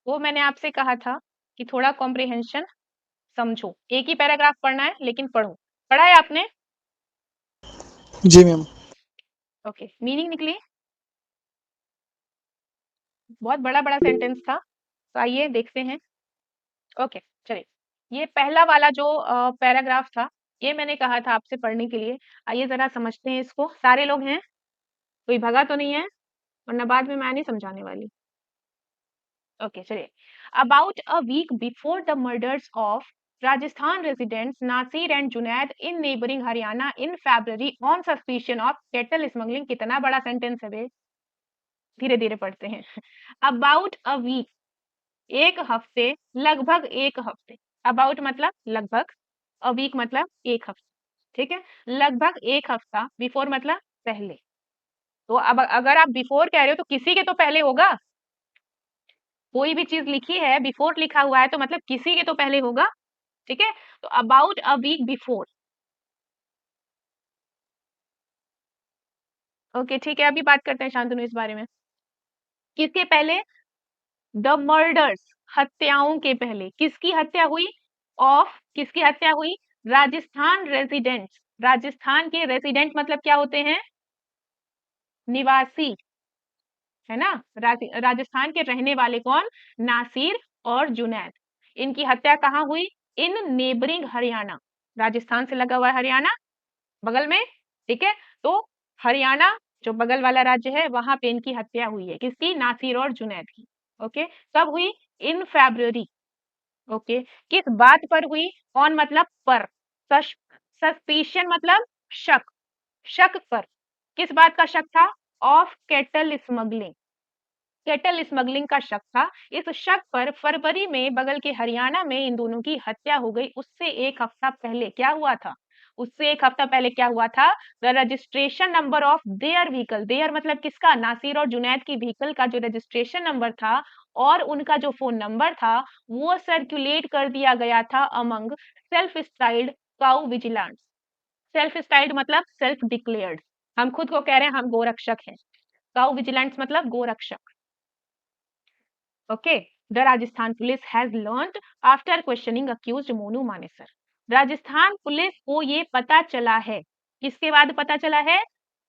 वो मैंने आपसे कहा था कि थोड़ा कॉम्प्रिहेंशन समझो, एक ही पैराग्राफ पढ़ना है लेकिन पढ़ो। पढ़ा है आपने? जी मैम। ओके, मीनिंग निकली? बहुत बड़ा बड़ा सेंटेंस था, तो आइए देखते हैं। ओके, चलिए, ये पहला वाला जो पैराग्राफ था, ये मैंने कहा था आपसे पढ़ने के लिए। आइए जरा समझते हैं इसको। सारे लोग हैं, कोई भगा तो नहीं है, वरना बाद में मैं नहीं समझाने वाली। ओके, चलिए। About a week before the murders of Rajasthan residents Nasir and Junaid in neighbouring Haryana in February on suspicion of cattle smuggling. कितना बड़ा सेंटेंस है बे, धीरे धीरे पढ़ते हैं। अबाउट अ वीक, एक हफ्ते, लगभग एक हफ्ते। अबाउट मतलब लगभग, अ वीक मतलब एक हफ्ता, ठीक है। लगभग एक हफ्ता, बिफोर मतलब पहले। तो अब अगर आप बिफोर कह रहे हो तो किसी के तो पहले होगा। कोई भी चीज लिखी है, बिफोर लिखा हुआ है, तो मतलब किसी के तो पहले होगा, ठीक है। तो about a week before. Okay, ठीक है, अभी बात करते हैं शांतनु इस बारे में। किसके पहले? द मर्डर्स, हत्याओं के पहले। किसकी हत्या हुई? ऑफ, किसकी हत्या हुई? राजस्थान रेजिडेंट्स। राजस्थान के रेजिडेंट मतलब क्या होते हैं? निवासी, है ना। राजस्थान के रहने वाले कौन? नासिर और जुनैद। इनकी हत्या कहाँ हुई? इन नेबरिंग हरियाणा, राजस्थान से लगा हुआ है हरियाणा, बगल में, ठीक है। तो हरियाणा जो बगल वाला राज्य है, वहां पे इनकी हत्या हुई है। किसकी? नासिर और जुनैद की। ओके, कब हुई? इन फैब्रुअरी। ओके, किस बात पर हुई? ऑन मतलब पर, सस्पिशन मतलब शक, शक पर। किस बात का शक था? Of cattle smuggling, cattle smuggling का शक था। इस शक पर फरवरी में बगल के हरियाणा में इन दोनों की हत्या हो गई। उससे एक हफ्ता पहले क्या हुआ था? उससे एक हफ्ता पहले क्या हुआ था? The registration number of their vehicle, their मतलब किसका? नासिर और जुनैद की व्हीकल का जो रजिस्ट्रेशन नंबर था और उनका जो फोन नंबर था, वो सर्कुलेट कर दिया गया था among self styled cow vigilantes. Self styled मतलब सेल्फ डिक्लेयर्ड, हम खुद को कह रहे हैं हम गोरक्षक हैं। काउ विजिलेंट्स मतलब गोरक्षक। Okay, the Rajasthan police has learned after questioning accused Monu Manesar. Rajasthan police को ये पता चला है, किसके बाद पता चला है?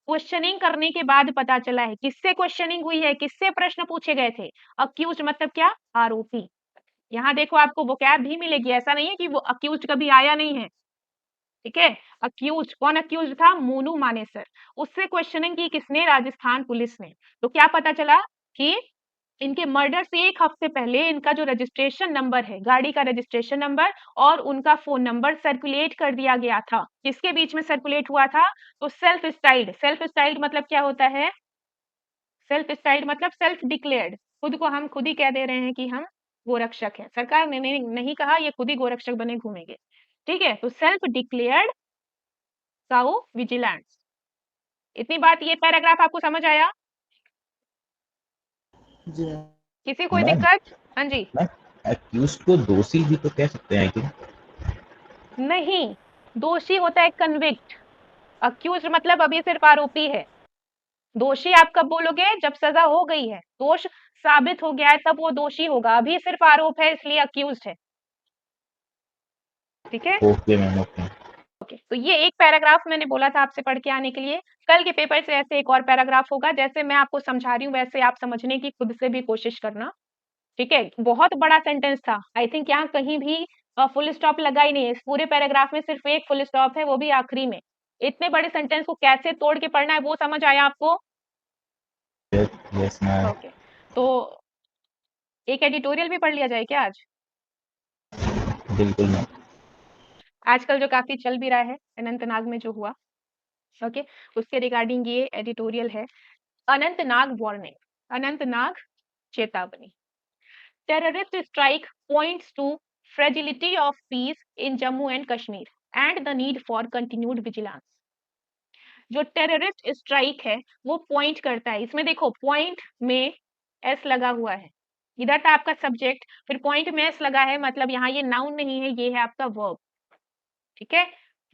क्वेश्चनिंग करने के बाद पता चला है। किससे क्वेश्चनिंग हुई है? किससे प्रश्न पूछे गए थे? अक्यूज मतलब क्या? आरोपी। यहाँ देखो आपको वोकैब भी मिलेगी, ऐसा नहीं है कि वो अक्यूज कभी आया नहीं है, ठीक है। अक्यूज, कौन अक्यूज था? मोनू मानेसर। उससे क्वेश्चनिंग की किसने? राजस्थान पुलिस ने। तो क्या पता चला कि इनके मर्डर से एक हफ्ते पहले इनका जो रजिस्ट्रेशन नंबर है, गाड़ी का रजिस्ट्रेशन नंबर और उनका फोन नंबर सर्कुलेट कर दिया गया था। किसके बीच में सर्कुलेट हुआ था? तो सेल्फ स्टाइल्ड, सेल्फ स्टाइल्ड मतलब क्या होता है? सेल्फ स्टाइल्ड मतलब सेल्फ डिक्लेयर्ड, खुद को हम खुद ही कह दे रहे हैं कि हम गोरक्षक हैं। सरकार ने नहीं कहा, ये खुद ही गोरक्षक बने घूमेंगे, ठीक है। तो सेल्फ डिक्लेयर्ड काउ विजिलेंट्स। इतनी बात, ये पैराग्राफ आपको समझ आया? जी मैम। किसी कोई मैम दिक्कत? हाँ जी। मैम एक्यूज्ड को दोषी भी तो कह सकते हैं आई थिंक। नहीं, दोषी होता है कन्विक्ट। अक्यूज मतलब अभी सिर्फ आरोपी है। दोषी आप कब बोलोगे? जब सजा हो गई है, दोष साबित हो गया है, तब वो दोषी होगा। अभी सिर्फ आरोप है, इसलिए अक्यूज है, ठीक है। Okay ma'am okay. ओके, तो ये एक पैराग्राफ मैंने बोला था आपसे पढ़ के आने के लिए। कल के पेपर से ऐसे एक और पैराग्राफ होगा, जैसे मैं आपको समझा रही हूँ वैसे आप समझने की खुद से भी कोशिश करना, ठीक है। बहुत बड़ा सेंटेंस था, आई थिंक यहाँ कहीं भी फुल स्टॉप लगा ही नहीं है। इस पूरे पैराग्राफ में सिर्फ एक फुल स्टॉप है, वो भी आखिरी में। इतने बड़े सेंटेंस को कैसे तोड़ के पढ़ना है, वो समझ आया आपको? Yes ma'am. ओके, तो एक एडिटोरियल भी पढ़ लिया जाए क्या आज? बिल्कुल मैम। आजकल जो काफी चल भी रहा है, अनंतनाग में जो हुआ, ओके, उसके रिगार्डिंग ये एडिटोरियल है। अनंतनाग वार्निंग, अनंतनाग चेतावनी। Terrorist strike points to fragility of peace in Jammu and Kashmir and the need for continued vigilance. जो टेररिस्ट स्ट्राइक है वो पॉइंट करता है, इसमें देखो पॉइंट में एस लगा हुआ है, इधर था आपका सब्जेक्ट, फिर पॉइंट में एस लगा है, मतलब यहाँ ये नाउन नहीं है, ये है आपका वर्ब, ठीक है।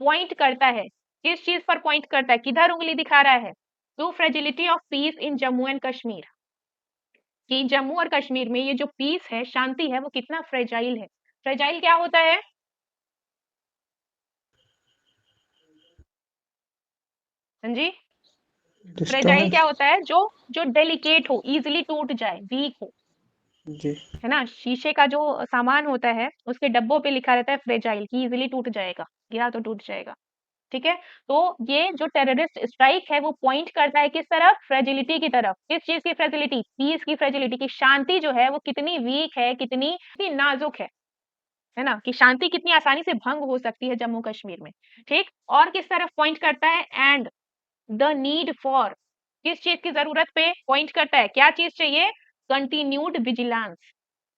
पॉइंट करता है, किस चीज पर पॉइंट करता है? किधर उंगली दिखा रहा है? To fragility of peace in Jammu and Kashmir. कि जम्मू और कश्मीर में ये जो पीस है, शांति है, वो कितना फ्रेजाइल है। फ्रेजाइल क्या होता है? हाँ जी, फ्रेजाइल क्या डिस्टर्बेंस। होता है? जो जो डेलिकेट हो, इजीली टूट जाए, वीक हो, जी। है ना। शीशे का जो सामान होता है उसके डब्बों पे लिखा रहता है फ्रेजाइल, कि इजीली टूट जाएगा, गिरा तो टूट जाएगा। ठीक है, तो ये जो टेररिस्ट स्ट्राइक है वो पॉइंट करता है किस तरफ? फ्रेजिलिटी की तरफ। किस चीज की फ्रेजिलिटी? पीस की फ्रेजिलिटी, की शांति जो है वो कितनी वीक है, कितनी नाजुक है ना, कि शांति कितनी आसानी से भंग हो सकती है जम्मू कश्मीर में। ठीक, और किस तरफ पॉइंट करता है? एंड द नीड फॉर, किस चीज की जरूरत पे पॉइंट करता है? क्या चीज चाहिए? कंटिन्यूड विजिलेंस,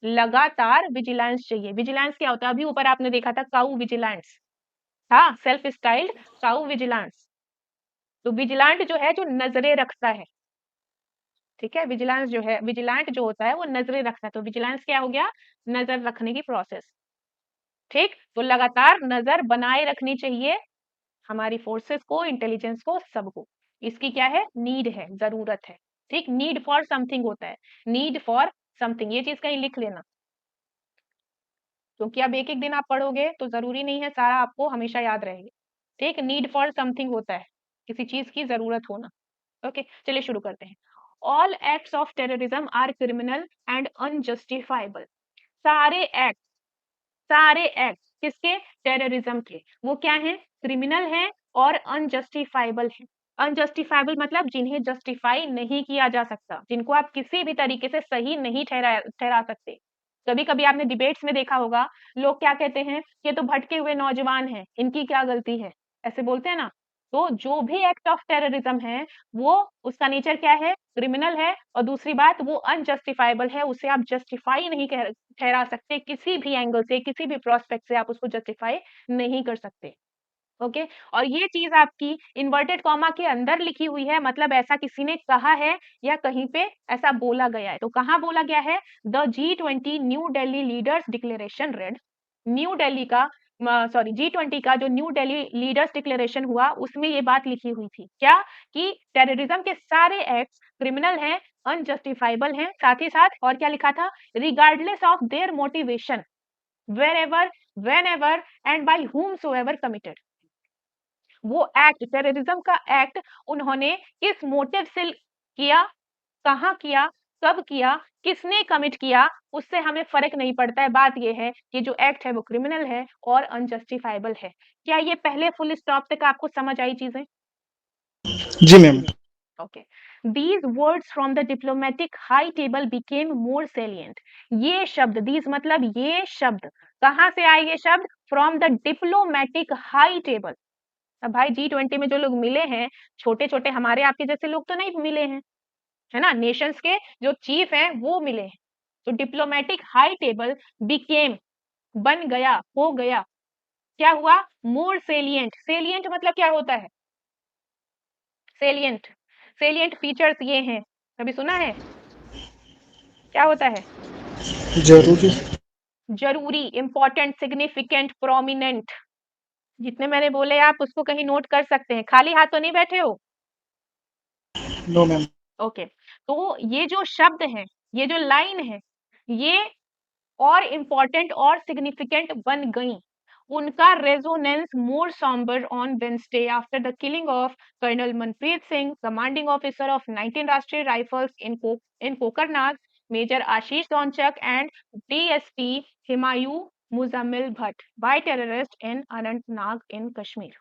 लगातार विजिलेंस चाहिए। विजिलेंस क्या होता है? अभी ऊपर आपने देखा था काउ विजिलेंस, हाँ, सेल्फ स्टाइल्ड काउ विजिलेंस। तो विजिलेंट जो है, जो नजरें रखता है, ठीक है। विजिलेंस जो है, विजिलेंट जो होता है वो नजरें रखता है। तो विजिलेंस क्या हो गया? नजर रखने की प्रोसेस। ठीक, तो लगातार नजर बनाए रखनी चाहिए हमारी फोर्सेस को, इंटेलिजेंस को, सबको। इसकी क्या है? नीड है, जरूरत है। ठीक, नीड फॉर समथिंग होता है, नीड फॉर समथिंग, ये चीज कहीं लिख लेना, क्योंकि अब एक एक दिन आप पढ़ोगे तो जरूरी नहीं है सारा आपको हमेशा याद रहेगा। ठीक, नीड फॉर समथिंग होता है किसी चीज की जरूरत होना। ओके, चलिए शुरू करते हैं। All acts of terrorism are criminal and unjustifiable. सारे एक्ट, सारे एक्ट किसके? टेररिज्म के। वो क्या है? क्रिमिनल है और अनजस्टिफाइबल है। अनजस्टिफाइबल मतलब जिन्हें जस्टिफाई नहीं किया जा सकता, जिनको आप किसी भी तरीके से सही नहीं ठहरा सकते। कभी कभी आपने डिबेट्स में देखा होगा, लोग क्या कहते हैं? ये तो भटके हुए नौजवान हैं, इनकी क्या गलती है, ऐसे बोलते हैं ना। तो जो भी एक्ट ऑफ टेररिज्म है वो, उसका नेचर क्या है? क्रिमिनल है। और दूसरी बात, वो अनजस्टिफाइबल है, उसे आप जस्टिफाई नहीं ठहरा सकते, किसी भी एंगल से, किसी भी प्रोस्पेक्ट से आप उसको जस्टिफाई नहीं कर सकते। ओके, और ये चीज आपकी इन्वर्टेड कॉमा के अंदर लिखी हुई है, मतलब ऐसा किसी ने कहा है या कहीं पे ऐसा बोला गया है। तो कहाँ बोला गया है? The G20 new Delhi leaders declaration red, new Delhi का, सॉरी, G20 का जो न्यू दिल्ली लीडर्स डिक्लेरेशन हुआ, उसमें ये बात लिखी हुई थी क्या? कि टेररिज्म के सारे एक्ट्स क्रिमिनल हैं, अनजस्टिफाइबल हैं। साथ ही साथ और क्या लिखा था? Regardless of their motivation, wherever, whenever and by whomsoever committed। वो एक्ट, टेररिज्म का एक्ट, उन्होंने किस मोटिव से किया, कहाँ किया, कब किया, किसने कमिट किया, उससे हमें फर्क नहीं पड़ता है। बात ये है कि जो एक्ट है वो क्रिमिनल है और अनजस्टिफाइबल है। क्या ये पहले फुल स्टॉप तक आपको समझ आई चीजें? जी ma'am. Okay, these words from the diplomatic high table became more salient. ये शब्द, दीज मतलब ये शब्द, कहाँ से आए ये शब्द? From the diplomatic high table. अब भाई G20 में जो लोग मिले हैं, छोटे छोटे हमारे आपके जैसे लोग तो नहीं मिले हैं, है ना। नेशंस के जो चीफ हैं वो मिले हैं। तो डिप्लोमेटिक हाई टेबल बिकेम, बन गया, हो गया, क्या हुआ? मोर सेलिएंट। सेलिएंट मतलब क्या होता है? सेलिएंट, सेलिएंट फीचर्स ये हैं, कभी सुना है? क्या होता है? जरूरी। जरूरी, इंपॉर्टेंट, सिग्निफिकेंट, प्रोमिनेंट। जितने मैंने बोले आप उसको कहीं नोट कर सकते हैं, खाली हाथ तो नहीं बैठे हो। No ma'am. ओके, तो ये जो शब्द है, ये जो लाइन है, ये और इम्पोर्टेंट और सिग्निफिकेंट बन गई। उनका resonance more sombre on Wednesday after the killing of colonel Manpreet Singh, commanding officer of 19 Rashtriya rifles in Kokernag, major Ashish Dhonchak and DSP Humayun Muzammil Bhat by terrorist in Anantnag in Kashmir.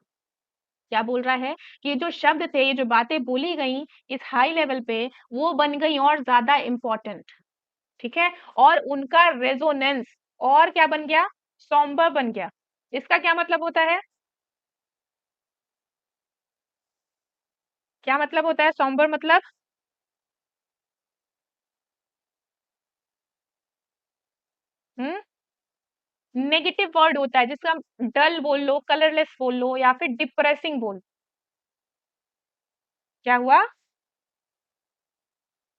क्या बोल रहा है? कि ये जो शब्द थे, ये जो बातें बोली गई इस हाई लेवल पे, वो बन गई और ज्यादा इंपॉर्टेंट। ठीक है, और उनका रेजोनेंस और क्या बन गया? सॉम्बर बन गया। इसका क्या मतलब होता है? क्या मतलब होता है सॉम्बर मतलब? नेगेटिव वर्ड होता है, जिसका डल बोल लो, कलरलेस बोल लो, या फिर डिप्रेसिंग बोल। क्या हुआ?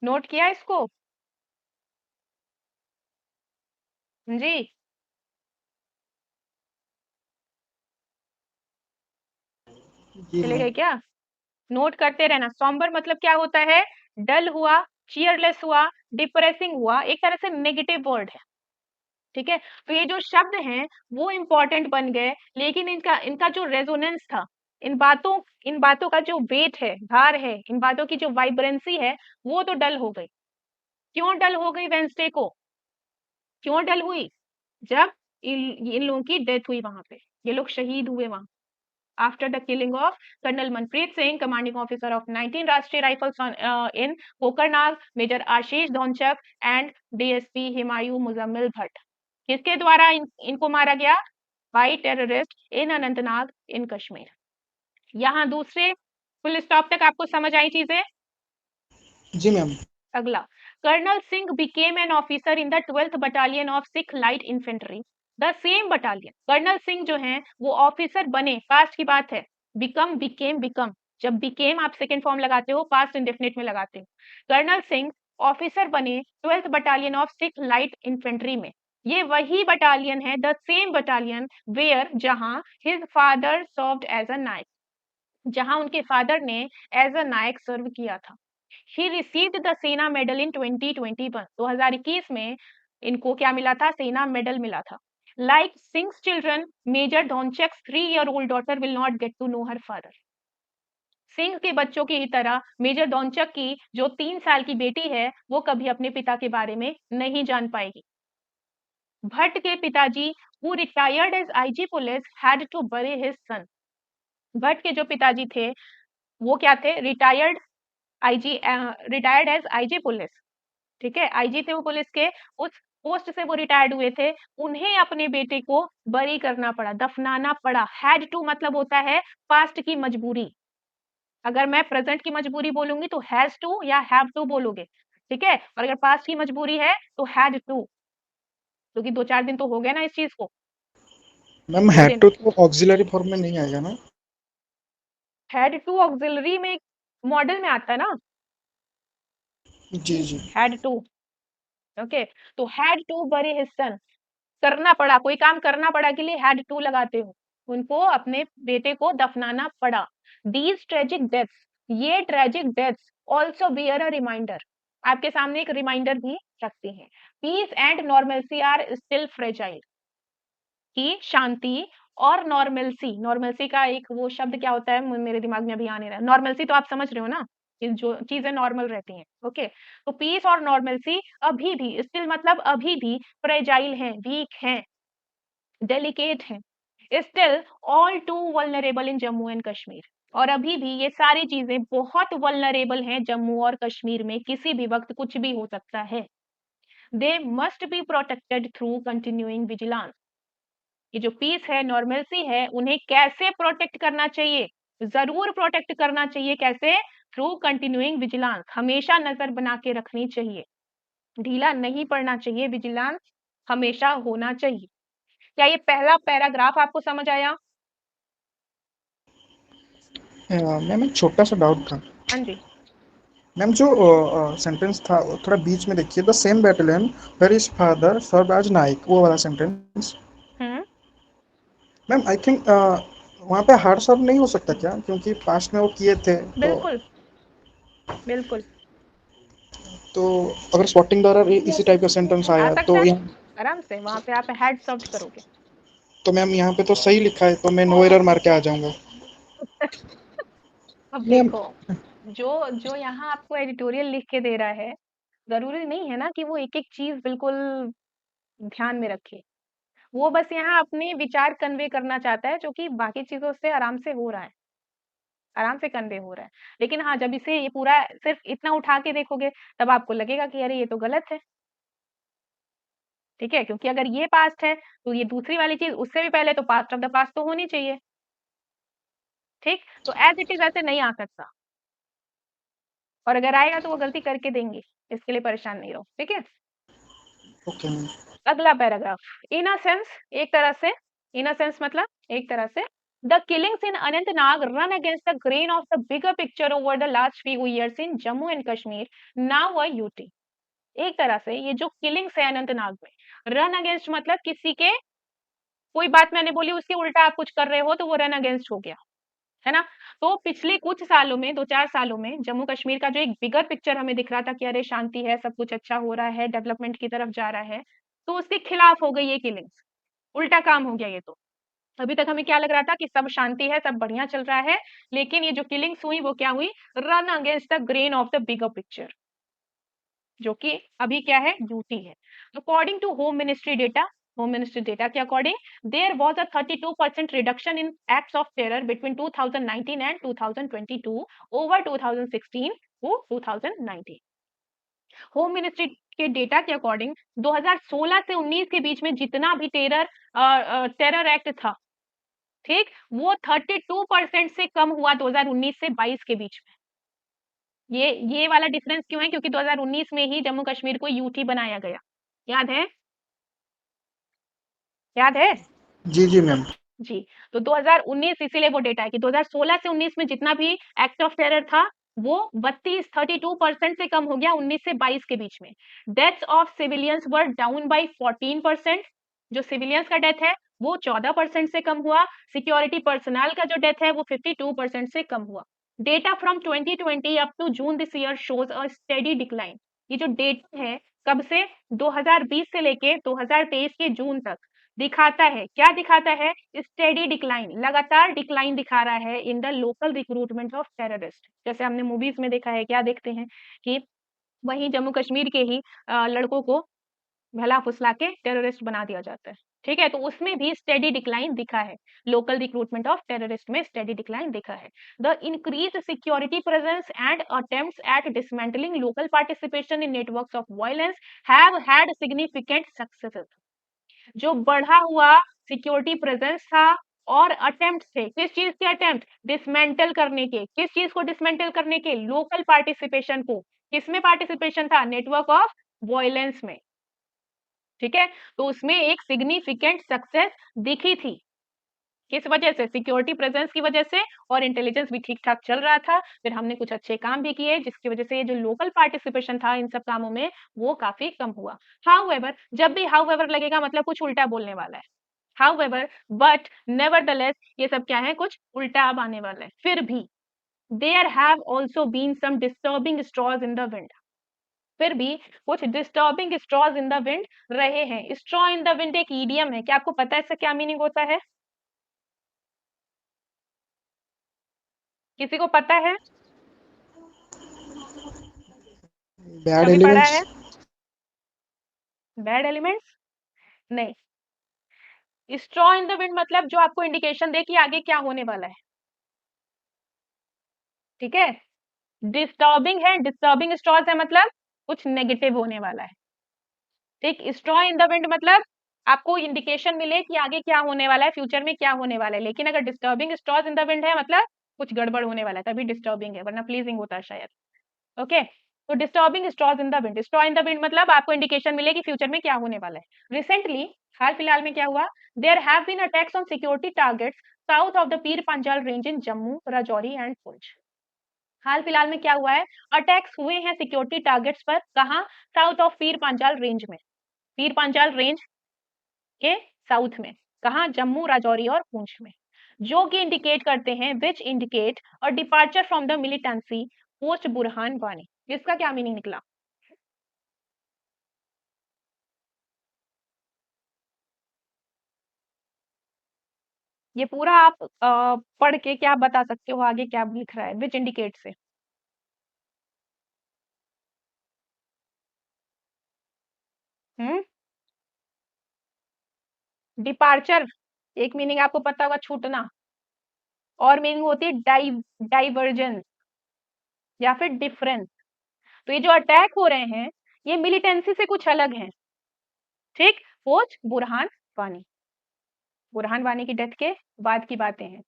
नोट किया इसको? जी, जी चले मैम। गए क्या? नोट करते रहना। सॉम्बर मतलब क्या होता है? डल हुआ, चीयरलेस हुआ, डिप्रेसिंग हुआ, एक तरह से नेगेटिव वर्ड है, ठीक है। तो ये जो शब्द हैं वो इंपॉर्टेंट बन गए, लेकिन इनका इनका जो रेजोनेंस था, इन बातों का जो वेट है, भार है, इन बातों की जो वाइब्रेंसी है, वो तो डल हो गई। क्यों डल हो गई वेंसडे को? क्यों डल हुई? जब इन लोगों की डेथ हुई वहां पे, ये लोग शहीद हुए वहां। After the killing of Colonel Manpreet Singh, commanding officer of 19 Rashtriya Rifles in Kokarnag, Major Ashish Dhonchak and DSP Himayu Muzammil Bhatt. किसके द्वारा इनको मारा गया? By terrorist in Anantnag in Kashmir. यहाँ दूसरे फुल स्टॉप तक आपको समझ आई चीजें? जी मैम। अगला, colonel Singh became an officer in the 12th battalion of Sikh light infantry. The same battalion. Colonel Singh जो हैं वो ऑफिसर बने, पास्ट की बात है। became, जब became आप सेकेंड फॉर्म लगाते हो, पास्ट इंडेफिनिट में लगाते हो। कर्नल सिंह ऑफिसर बने 12th battalion of Sikh light infantry में। ये वही बटालियन है, द सेम बटालियन वेयर, जहां his father served as a Naik, जहां उनके फादर ने एज अ नायक सर्व किया था। ही रिसीव्ड द सेना मेडल इन 2021, 2021 में इनको क्या मिला था? सेना मेडल मिला था। Like Singh's children, major Dhonchak's 3-year-old daughter will not get to know her father. Singh के बच्चों की तरह मेजर धोनचक की जो 3 साल की बेटी है, वो कभी अपने पिता के बारे में नहीं जान पाएगी। भट्ट के पिताजी who retired as IG police had to bury his son. Bhatt के जो पिताजी थे वो क्या थे? रिटायर्ड एज आईजी पुलिस, ठीक है। आईजी थे वो पुलिस के, उस पोस्ट से वो रिटायर्ड हुए थे। उन्हें अपने बेटे को बरी करना पड़ा, दफनाना पड़ा। हैड टू मतलब होता है पास्ट की मजबूरी। अगर मैं प्रेजेंट की मजबूरी बोलूंगी तो हैज टू या हैव टू बोलोगे, ठीक है। और अगर पास्ट की मजबूरी है तो हैड टू, क्योंकि 2-4 दिन तो हो गया ना इस चीज को। मैम हैड टू तो ऑक्सिलरी फॉर्म में नहीं आएगा ना? हैड टू ऑक्सिलरी में मॉडल में आता है ना। जी जी। Had to, okay. तो had to bury his son, करना पड़ा, कोई काम करना पड़ा के लिए हैड टू लगाते हो। उनको अपने बेटे को दफनाना पड़ा। दीज ट्रेजिक डेथ्स, ये tragic deaths also bear a reminder, आपके सामने एक रिमाइंडर भी रखती हैं। Peace and normalcy are still fragile, कि शांति और नॉर्मलसी, नॉर्मलसी का एक वो शब्द क्या होता है मेरे दिमाग में अभी आ नहीं रहा। नॉर्मलसी तो आप समझ रहे हो ना, कि जो चीजें नॉर्मल रहती हैं, ओके। तो पीस और नॉर्मलसी अभी भी, स्टिल मतलब अभी भी फ्रेजाइल हैं, वीक हैं, डेलिकेट हैं। Still all too vulnerable in Jammu and Kashmir, और अभी भी ये सारी चीजें बहुत वल्नरेबल हैं जम्मू और कश्मीर में, किसी भी वक्त कुछ भी हो सकता है। They must be protected through continuing vigilance, ये जो पीस है, नॉर्मलसी है, उन्हें कैसे प्रोटेक्ट करना चाहिए? जरूर प्रोटेक्ट करना चाहिए, कैसे? थ्रू कंटिन्यूइंग विजिलेंस, हमेशा नजर बना के रखनी चाहिए, ढीला नहीं पड़ना चाहिए, विजिलेंस हमेशा होना चाहिए। क्या ये पहला पैराग्राफ आपको समझ आया? मैम एक छोटा सा डाउट था। हाँ जी। मैम जो सेंटेंस था वो थोड़ा बीच में देखिए, the same battalion where his father serve as Naik, वो वाला सेंटेंस। मैम आई थिंक वहाँ पे हार्ड सर्व नहीं हो सकता क्या, क्योंकि पास्ट में वो किए थे बिल्कुल बिल्कुल तो अगर स्पॉटिंग द्वारा इसी टाइप का सेंटेंस आ आया सकता तो है यहाँ, आराम से, वहां पे आप हेड सर्व करोगे। तो मैम यहाँ पे तो सही लिखा है, तो मैं नो एरर मार के आ जाऊंगा। अब मैम देखो, जो जो यहाँ आपको एडिटोरियल लिख के दे रहा है, जरूरी नहीं है ना कि वो एक एक चीज बिल्कुल ध्यान में रखे। वो बस यहाँ अपने विचार कन्वे करना चाहता है, जो कि बाकी चीजों से आराम से हो रहा है, आराम से कन्वे हो रहा है। लेकिन हाँ, जब इसे ये पूरा सिर्फ इतना उठा के देखोगे, तब आपको लगेगा कि अरे ये तो गलत है, ठीक है। क्योंकि अगर ये पास्ट है तो ये दूसरी वाली चीज उससे भी पहले, तो पास्ट ऑफ द पास्ट तो होनी चाहिए, ठीक। तो एज इट इज ऐसे नहीं आ सकता, और अगर आएगा तो वो गलती करके देंगे, इसके लिए परेशान नहीं रहो, ठीक है। Okay ma'am. अगला पैराग्राफ, इन अ सेंस, एक तरह से, इन अ सेंस मतलब एक तरह से, the killings in Anantnag run against the grain of the bigger picture over the last few years in Jammu and Kashmir, now a UT. एक तरह से ये जो किलिंग्स है अनंतनाग में, रन अगेंस्ट मतलब किसी के, कोई बात मैंने बोली उसके उल्टा आप कुछ कर रहे हो तो वो रन अगेंस्ट हो गया, है ना? तो पिछले कुछ सालों में 2-4 सालों में जम्मू कश्मीर का जो एक बिगर पिक्चर हमें दिख रहा था कि अरे शांति है, सब कुछ अच्छा हो रहा है, डेवलपमेंट की तरफ जा रहा है, तो उसके खिलाफ हो गई ये किलिंग्स। उल्टा काम हो गया ये तो। अभी तक हमें क्या लग रहा था कि सब शांति है, सब बढ़िया चल रहा है, लेकिन ये जो किलिंग्स हुई वो क्या हुई? Run against the grain of the bigger picture, जो कि अभी क्या है? यूटी है। According to home ministry data के according there was a 32% reduction in acts of terror between 2019 and 2022 over 2016 to 2019। Home ministry के डेटा के अकॉर्डिंग 2016 से 19 के बीच में जितना भी टेरर एक्ट था, ठीक, वो 32% से कम हुआ 2019 से 22 के बीच में। ये वाला डिफरेंस क्यों है? क्योंकि 2019 में ही जम्मू कश्मीर को यूटी बनाया गया। याद है? याद है? जी जी मैम। जी। तो 2019 इसीलिए वो डेटा है कि 2016 से 19 में जितना भी एक्ट ऑफ टेरर था वो 32% से कम हो गया 19 से 22 के बीच में। Deaths of civilians were down by 14%। जो सिविलियंस का डेथ है वो 14% से कम हुआ। सिक्योरिटी पर्सनल का जो डेथ है वो 52% से कम हुआ। Data from 2020 up to June this year shows a steady decline. ये जो डेटा है कब से? 2020 से लेके 2023 के जून तक दिखाता है, क्या दिखाता है? स्टेडी डिक्लाइन, लगातार डिक्लाइन दिखा रहा है in the local recruitment of terrorist. जैसे हमने मूवीज में देखा है, क्या देखते हैं कि वहीं जम्मू कश्मीर के ही लड़कों को भला फुसला के टेररिस्ट बना दिया जाता है। ठीक है, तो उसमें भी स्टेडी डिक्लाइन दिखा है। लोकल रिक्रूटमेंट ऑफ टेररिस्ट में स्टेडी डिक्लाइन दिखा है। The increase security presence and attempts at dismantling local participation in networks of violence have had significant successes. जो बढ़ा हुआ सिक्योरिटी प्रेजेंस था और अटेम्प्ट थे, किस चीज के अटेम्प्ट? डिसमेंटल करने के। किस चीज को डिसमेंटल करने के? लोकल पार्टिसिपेशन को। किसमें पार्टिसिपेशन था? नेटवर्क ऑफ वायलेंस में। ठीक है, तो उसमें एक सिग्निफिकेंट सक्सेस दिखी थी। किस वजह से? सिक्योरिटी प्रेजेंस की वजह से, और इंटेलिजेंस भी ठीक ठाक चल रहा था। फिर हमने कुछ अच्छे काम भी किए जिसकी वजह से ये जो लोकल पार्टिसिपेशन था इन सब कामों में वो काफी कम हुआ। हाउएवर, जब भी हाउएवर लगेगा मतलब कुछ उल्टा बोलने वाला है। हाउएवर, बट नेवरदलेस, ये सब क्या है? कुछ उल्टा अब आने वाला है। फिर भी there have also been some disturbing straws in the wind. फिर भी कुछ disturbing straws in the wind रहे हैं। स्ट्रॉ इन द विंड एक ईडियम है, क्या आपको पता है इसका क्या मीनिंग होता है? किसी को पता है? बैड कभी पढ़ा है? एलिमेंट्स। Bad elements? नहीं। स्ट्रॉ इन द विंड मतलब जो आपको इंडिकेशन दे कि आगे क्या होने वाला है। ठीक है, डिस्टर्बिंग है, डिस्टर्बिंग स्ट्रॉज है मतलब कुछ नेगेटिव होने वाला है। ठीक, स्ट्रॉ इन द विंड मतलब आपको इंडिकेशन मिले कि आगे क्या होने वाला है, फ्यूचर में क्या होने वाला है। लेकिन अगर disturbing straws in the wind है मतलब कुछ गड़बड़ होने वाला है, तभी डिस्टर्बिंग है, वरना प्लीजिंग होता है शायद। ओके, तो disturbing straws in the wind, straw in the wind मतलब आपको इंडिकेशन मिले कि फ्यूचर में क्या होने वाला है। रिसेंटली, हाल फिलहाल में क्या हुआ? There have been attacks on security targets south of the Pir Panjal range in Jammu, Rajouri and Poonch. हाल फिलहाल में क्या हुआ है? अटैक्स हुए हैं सिक्योरिटी टारगेट्स पर। कहां? South of Pir Panjal range में। पीर पंजाल रेंज के साउथ में। कहां? जम्मू, राजौरी और पुंछ में। जो कि इंडिकेट करते हैं, विच इंडिकेट और departure from the militancy post Burhan Wani. इसका क्या मीनिंग निकला? ये पूरा आप पढ़ के क्या बता सकते हो आगे क्या लिख रहा है विच इंडिकेट से? हम्म, डिपार्चर एक मीनिंग आपको पता होगा, छूटना, और मीनिंग होती है डाइवर्जेंस या फिर डिफरेंस। तो ये जो अटैक हो रहे हैं ये मिलिटेंसी से कुछ अलग है। ठीक, पोस्ट बुरहान वानी, बुरहान वानी की डेथ के बाद की बातें हैं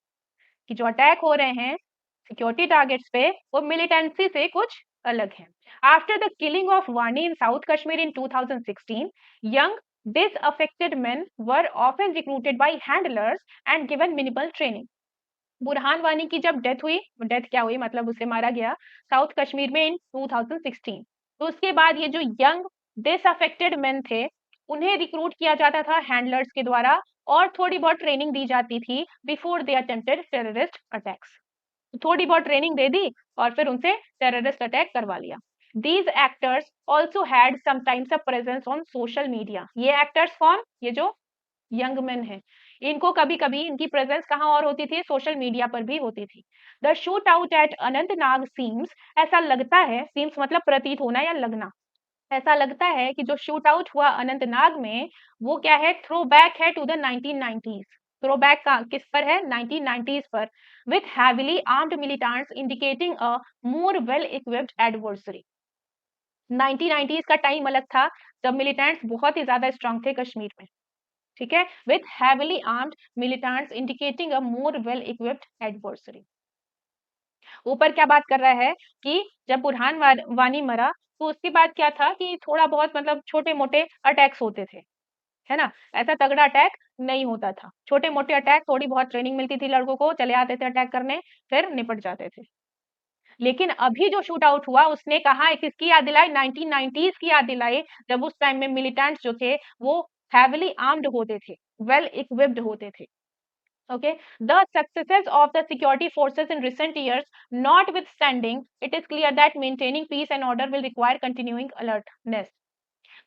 कि जो अटैक हो रहे हैं सिक्योरिटी टारगेट्स पे वो मिलिटेंसी से कुछ अलग है। After the killing of Wani in south Kashmir in 2016, young disaffected men were often recruited by handlers and given minimal training. Burhan Wani की जब डेथ हुई, डेथ क्या हुई मतलब उसे मारा गया साउथ कश्मीर में इन 2016। तो उसके बाद ये जो यंग डिसअफेक्टेड मेन थे उन्हें रिक्रूट किया जाता था हैंडलर्स के द्वारा और थोड़ी बहुत ट्रेनिंग दी जाती थी before they attempted terrorist attacks. थोड़ी बहुत ट्रेनिंग दे दी और फिर उनसे टेररिस्ट अटैक करवा लिया। These actors also had sometimes a presence on social media. ये एक्टर्स कौन? ये जो यंग मैन है, इनको कभी कभी इनकी प्रेजेंस कहाँ और होती थी? सोशल मीडिया पर भी होती थी। The shoot out at Anantnag seems, ऐसा लगता है, सीम्स मतलब प्रतीत होना या लगना, ऐसा लगता है कि जो शूट आउट हुआ अनंतनाग में वो क्या है? थ्रो बैक है to the 1990s। Throw back का किस पर है? 1990s पर, with heavily armed militants indicating a more well equipped adversary. 1990s का टाइम अलग था जब मिलिटेंट्स बहुत ही ज्यादा स्ट्रांग थे कश्मीर में, ठीक है, with heavily armed militants indicating a more well equipped adversary. ऊपर क्या बात कर रहा है कि जब बुरहान वानी मरा तो उसके बाद क्या था कि थोड़ा बहुत मतलब छोटे मोटे अटैक्स होते थे, है ना, ऐसा तगड़ा अटैक नहीं होता था, छोटे मोटे अटैक, थोड़ी बहुत ट्रेनिंग मिलती थी लड़कों को, चले आते थे अटैक करने, फिर निपट जाते थे। लेकिन अभी जो शूट आउट हुआ उसने कहा किसकी याद दिलाई? 1990s की याद दिलाई, जब उस टाइम में मिलिटेंट्स जो थे वो हैविली आर्म्ड होते थे, वेल इक्विप्ड होते थे। Okay, the successes of the security forces in recent years notwithstanding, it is clear that maintaining peace and order will require continuing alertness.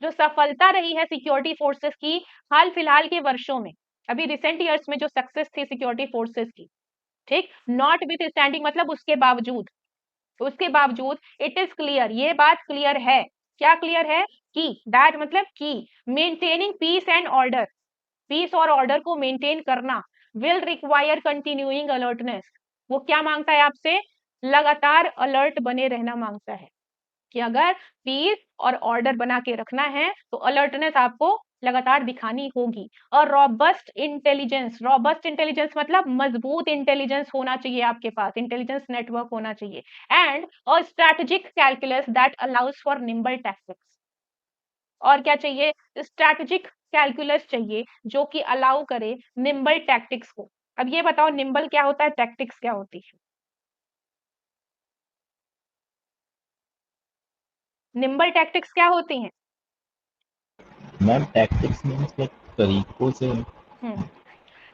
जो सफलता रही है सिक्योरिटी फोर्सेस की हाल फिलहाल के वर्षों में, अभी रिसेंट ईयर्स में जो सक्सेस थी सिक्योरिटी फोर्सेस की, ठीक, नॉट विथ स्टैंडिंग मतलब उसके बावजूद इट इज क्लियर, ये बात क्लियर है, क्या क्लियर है? कि दैट मतलब कि maintaining peace and order, peace और ऑर्डर को मेंटेन करना विल रिक्वायर कंटिन्यूइंग अलर्टनेस, वो क्या मांगता है आपसे? लगातार अलर्ट बने रहना मांगता है, कि अगर पीस और ऑर्डर बना के रखना है तो अलर्टनेस आपको लगातार दिखानी होगी। और रॉबस्ट इंटेलिजेंस मतलब मजबूत इंटेलिजेंस होना चाहिए आपके पास, इंटेलिजेंस नेटवर्क होना चाहिए, and a strategic calculus that allows for nimble tactics. और क्या चाहिए? स्ट्रैटेजिक कैलकुलस चाहिए जो कि अलाउ करे निम्बल टैक्टिक्स को। अब ये बताओ निम्बल क्या होता है, टैक्टिक्स क्या होती है? निम्बल टैक्टिक्स क्या होती हैं? मैम टैक्टिक्स मीन्स लाइक तरीकों से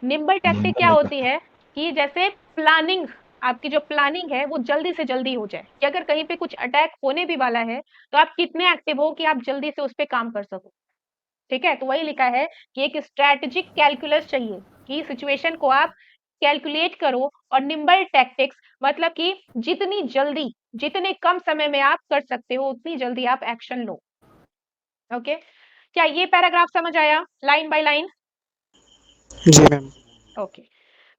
निम्बल टैक्टिक क्या निम्बल नहीं होती करता। है कि जैसे प्लानिंग, आपकी जो प्लानिंग है वो जल्दी से जल्दी हो जाए, कि अगर कहीं पे कुछ अटैक होने भी वाला है तो आप कितने एक्टिव हो कि आप जल्दी से उस पर काम कर सको, ठीक है। तो वही लिखा है कि एक स्ट्रैटेजिक कैलकुलस चाहिए, कि सिचुएशन को आप कैलकुलेट करो, और निम्बल टैक्टिक्स मतलब कि जितनी जल्दी, जितने कम समय में आप कर सकते हो उतनी जल्दी आप एक्शन लो। ओके, क्या ये पैराग्राफ समझ आया लाइन बाय लाइन? जी मैम। ओके,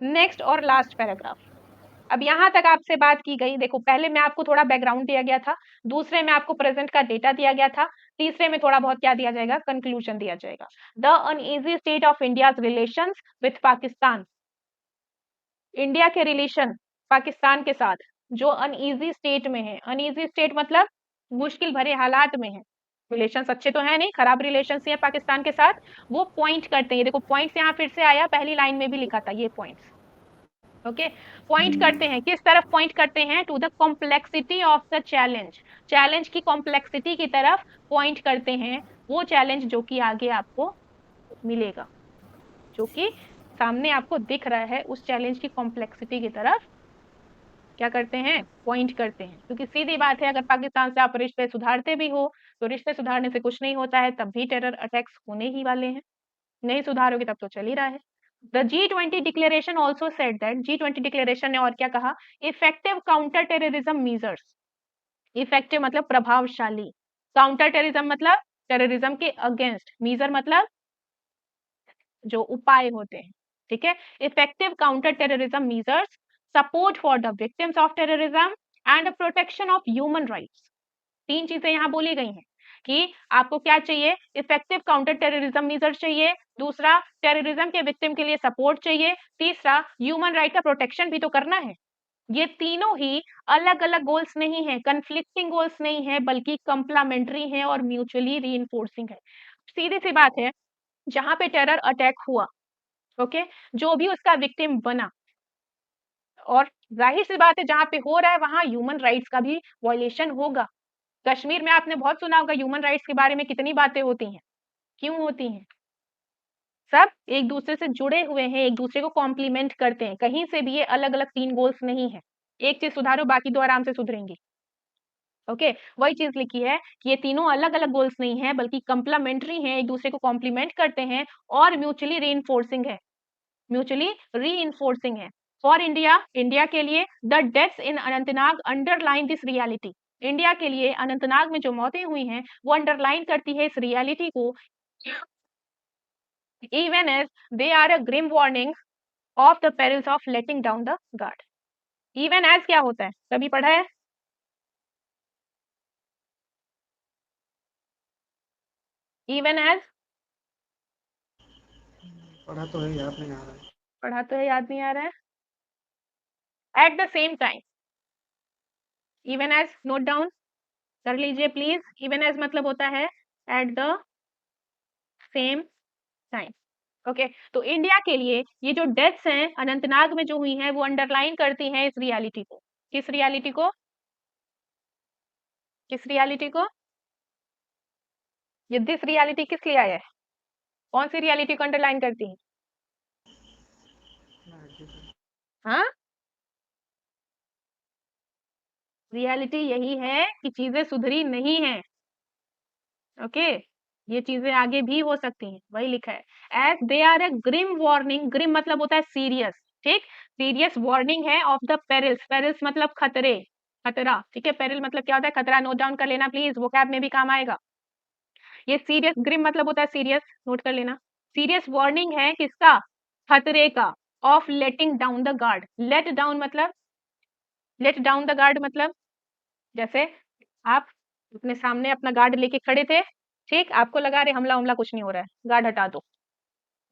नेक्स्ट और लास्ट पैराग्राफ। अब यहां तक आपसे बात की गई, देखो पहले में आपको थोड़ा बैकग्राउंड दिया गया था, दूसरे में आपको प्रेजेंट का डेटा दिया गया था, तीसरे में थोड़ा बहुत क्या दिया जाएगा? कंक्लूजन दिया जाएगा। The uneasy state of India's relations with Pakistan, India के रिलेशन पाकिस्तान के साथ जो अनईजी स्टेट में है, अनईजी स्टेट मतलब मुश्किल भरे हालात में है, रिलेशंस अच्छे तो है नहीं, खराब रिलेशंस है पाकिस्तान के साथ, वो पॉइंट करते हैं, देखो पॉइंट्स यहाँ फिर से आया, पहली लाइन में भी लिखा था ये पॉइंट्स। ओके, पॉइंट करते हैं, किस तरफ पॉइंट करते हैं? To the complexity of the challenge, challenge की कॉम्प्लेक्सिटी की तरफ पॉइंट करते हैं, वो चैलेंज जो कि आगे आपको मिलेगा, जो कि सामने आपको दिख रहा है, उस चैलेंज की कॉम्प्लेक्सिटी की तरफ क्या करते हैं? पॉइंट करते हैं। क्योंकि सीधी बात है, अगर पाकिस्तान से आप रिश्ते सुधारते भी हो तो रिश्ते सुधारने से कुछ नहीं होता है, तब भी टेरर अटैक्स होने ही वाले हैं, नहीं सुधारोगे तब तो चल ही रहा है। The G20 declaration also said that, G20 declaration ने और क्या कहा? Effective counter terrorism measures, effective मतलब प्रभावशाली, काउंटर टेररिज्म मतलब टेररिज्म के अगेंस्ट, मीजर मतलब जो उपाय होते हैं, ठीक है। Effective counter terrorism measures, support for the victims of terrorism and protection of human rights. तीन चीजें यहाँ बोली गई हैं कि आपको क्या चाहिए? इफेक्टिव काउंटर टेररिज्म मीजर चाहिए, दूसरा टेररिज्म के विक्टिम के लिए सपोर्ट चाहिए, तीसरा ह्यूमन राइट का प्रोटेक्शन भी तो करना है। ये तीनों ही अलग अलग गोल्स नहीं है, कंफ्लिक्टिंग गोल्स नहीं है, बल्कि कंप्लीमेंट्री है और म्यूचुअली रीइंफोर्सिंग है। सीधी सी बात है, जहां पे टेरर अटैक हुआ, ओके, जो भी उसका विक्टिम बना, और जाहिर सी बात है जहां पे हो रहा है वहां ह्यूमन राइट्स का भी वायलेशन होगा। कश्मीर में आपने बहुत सुना होगा ह्यूमन राइट्स के बारे में कितनी बातें होती हैं, क्यों होती हैं? सब एक दूसरे से जुड़े हुए हैं, एक दूसरे को कॉम्प्लीमेंट करते हैं, कहीं से भी ये अलग अलग तीन गोल्स नहीं है। एक चीज सुधारो, बाकी दो आराम से सुधरेंगी। ओके, वही चीज लिखी है कि ये तीनों अलग अलग गोल्स नहीं है, बल्कि कंप्लीमेंट्री हैं, एक दूसरे को कॉम्प्लीमेंट करते हैं और म्यूचुअली रीइंफोर्सिंग है, म्यूचुअली रीइंफोर्सिंग है। फॉर इंडिया, इंडिया के लिए the deaths in Anantnag underline this reality, India के लिए अनंतनाग में जो मौतें हुई हैं वो अंडरलाइन करती है इस रियलिटी को, even as they are a grim warning of the perils of letting down the guard। even as क्या होता है, कभी पढ़ा है? even as पढ़ा तो है, याद नहीं आ रहा है। पढ़ा तो है, याद नहीं आ रहा है। at the same time, even as note down कर लीजिए प्लीज। even as मतलब होता है at the same time। Okay, तो इंडिया के लिए ये जो डेथ्स हैं अनंतनाग में जो हुई हैं वो अंडरलाइन करती हैं इस रियलिटी को। किस रियलिटी को? किस रियलिटी को? ये दिस रियलिटी किस लिए आया है? कौन सी रियलिटी को अंडरलाइन करती है? हाँ, रियलिटी यही है कि चीजें सुधरी नहीं है। ओके, ये चीजें आगे भी हो सकती हैं, वही लिखा है। As they are a grim warning, grim मतलब होता है सीरियस, ठीक, सीरियस वार्निंग है ऑफ द पेरिल्स, पेरिल्स मतलब खतरे, खतरा, ठीक है, पेरिल मतलब क्या होता है? खतरा। नोट डाउन कर लेना प्लीज, वो कैब में भी काम आएगा। ये सीरियस, ग्रिम मतलब होता है सीरियस, नोट कर लेना। सीरियस वार्निंग है किसका? खतरे का। Of letting down the guard, let down मतलब, लेट डाउन द गार्ड मतलब जैसे आप अपने सामने अपना गार्ड लेके खड़े थे, ठीक, आपको लगा रहे हमला हमला कुछ नहीं हो रहा है, गार्ड हटा दो,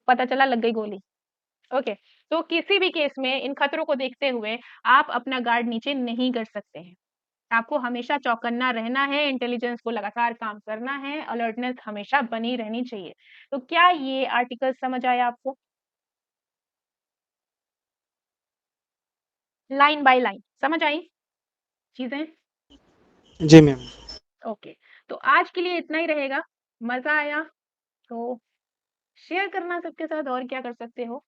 पता चला लग गई गोली। ओके, तो किसी भी केस में इन खतरों को देखते हुए आप अपना गार्ड नीचे नहीं कर सकते हैं, आपको हमेशा चौकन्ना रहना है, इंटेलिजेंस को लगातार काम करना है, अलर्टनेस हमेशा बनी रहनी चाहिए। तो क्या ये आर्टिकल समझ आया आपको? लाइन बाय लाइन समझ आई चीजें? जी मैम। ओके, तो आज के लिए इतना ही रहेगा। मजा आया तो शेयर करना सबके साथ, और क्या कर सकते हो।